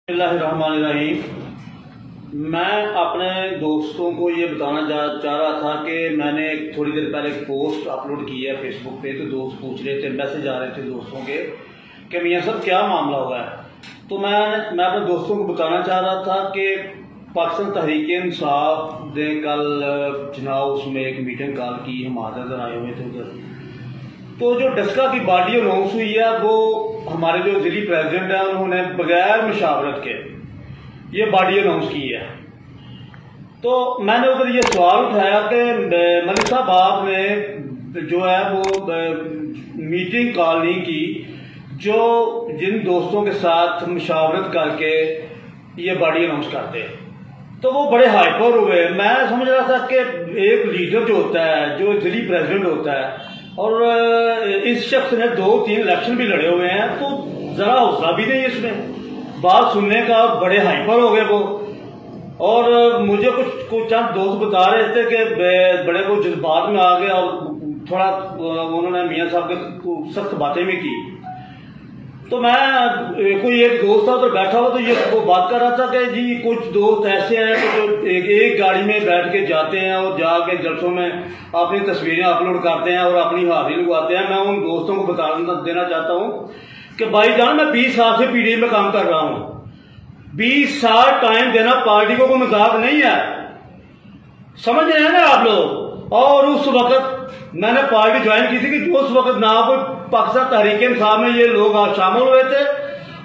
बिस्मिल्लाहिर्रहमानिर्रहीम। मैं अपने दोस्तों को ये बताना चाह रहा था कि मैंने थोड़ी देर पहले एक पोस्ट अपलोड की है फेसबुक पे। तो दोस्त पूछ रहे थे, मैसेज आ रहे थे दोस्तों के कि मियां साहब क्या मामला हुआ है। तो मैं अपने दोस्तों को बताना चाह रहा था कि पाकिस्तान तहरीक इंसाफ ने कल जनाब उसमें एक मीटिंग कॉल की, हम आदर आए हुए थे उधर। तो जो डस्का की बॉडी अनाउंस हुई है वो हमारे जो जिली प्रेसिडेंट है उन्होंने बगैर मुशावरत के ये बॉडी अनाउंस की है। तो मैंने उधर ये सवाल उठाया कि मलिक साहब आपने जो है वो मीटिंग कॉल नहीं की जो जिन दोस्तों के साथ मुशावरत करके ये बॉडी अनाउंस करते हैं। तो वो बड़े हाइपर हुए। मैं समझ रहा था कि एक लीडर जो होता है, जो जिली प्रेसिडेंट होता है, और इस शख्स ने 2-3 इलेक्शन भी लड़े हुए हैं, तो जरा हौसला भी नहीं इसमें बात सुनने का। बड़े हाइपर हो गए वो। और मुझे कुछ चंद दोस्त बता रहे थे कि बड़े कुछ जज्बात में आ गए और थोड़ा उन्होंने मियां साहब के सख्त बातें भी की। तो मैं कोई एक दोस्त था उधर बैठा हुआ, तो ये वो बात कर रहा था कि जी कुछ दोस्त ऐसे हैं कि जो एक गाड़ी में बैठ के जाते हैं और जाके जलसों में अपनी तस्वीरें अपलोड करते हैं और अपनी हाजिरी लगवाते हैं। मैं उन दोस्तों को बता देना चाहता हूँ कि भाईजान मैं 20 साल से पीडीएम में काम कर रहा हूँ। 20 साल टाइम देना पार्टी को कोई मजाक नहीं है, समझ रहे हैं ना आप लोग। और उस वक्त मैंने पार्टी ज्वाइन की थी कि उस वक्त ना कोई पाकिस्तान तहरीक इंसाफ में ये लोग शामिल हुए थे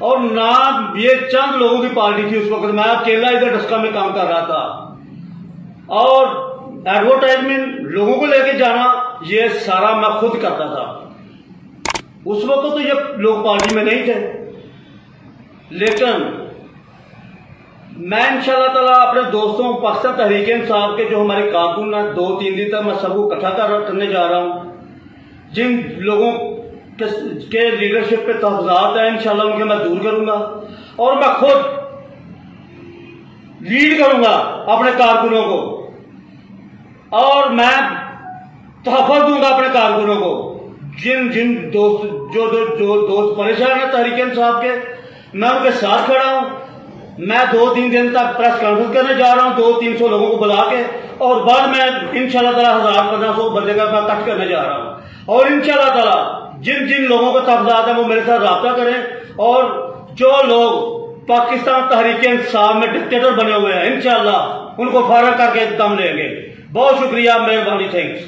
और ना ये चंद लोगों की पार्टी थी। उस वक्त मैं अकेला इधर डस्का में काम कर रहा था। और एडवर्टाइजमेंट लोगों को लेके जाना ये सारा मैं खुद करता था। उस वक्त तो ये लोग पार्टी में नहीं थे। लेकिन मैं इंशाल्लाह ताला अपने दोस्तों पाकिस्तान तहरीक इंसाफ के जो हमारे कारकुन हैं 2-3 दिन तक मैं सबको इकट्ठा करने जा रहा हूं। जिन लोगों के लीडरशिप पे तहफात है इंशाल्लाह उनके मैं दूर करूंगा और मैं खुद लीड करूंगा अपने कारकुनों को। और मैं तहफ़्फ़ुज़ दूंगा अपने कारकुनों को। जिन दोस्त जो दोस्त परेशान है तहरीक इंसाफ के, मैं उनके साथ खड़ा हूं। मैं 2-3 दिन तक प्रेस कॉन्फ्रेंस करने जा रहा हूं 200-300 लोगों को बुला के, और बाद में इंशाल्लाह ताला 1000-1500 बंदे का मैं कट करने जा रहा हूं। और इंशाल्लाह ताला जिन लोगों को तहफ़्फ़ुज़ात है वो मेरे साथ राब्ता करें। और जो लोग पाकिस्तान तहरीक इंसाफ में डिक्टेटर बने हुए हैं इंशाल्लाह उनको फारग करके दम लेंगे। बहुत शुक्रिया, मेहरबानी, थैंक्स।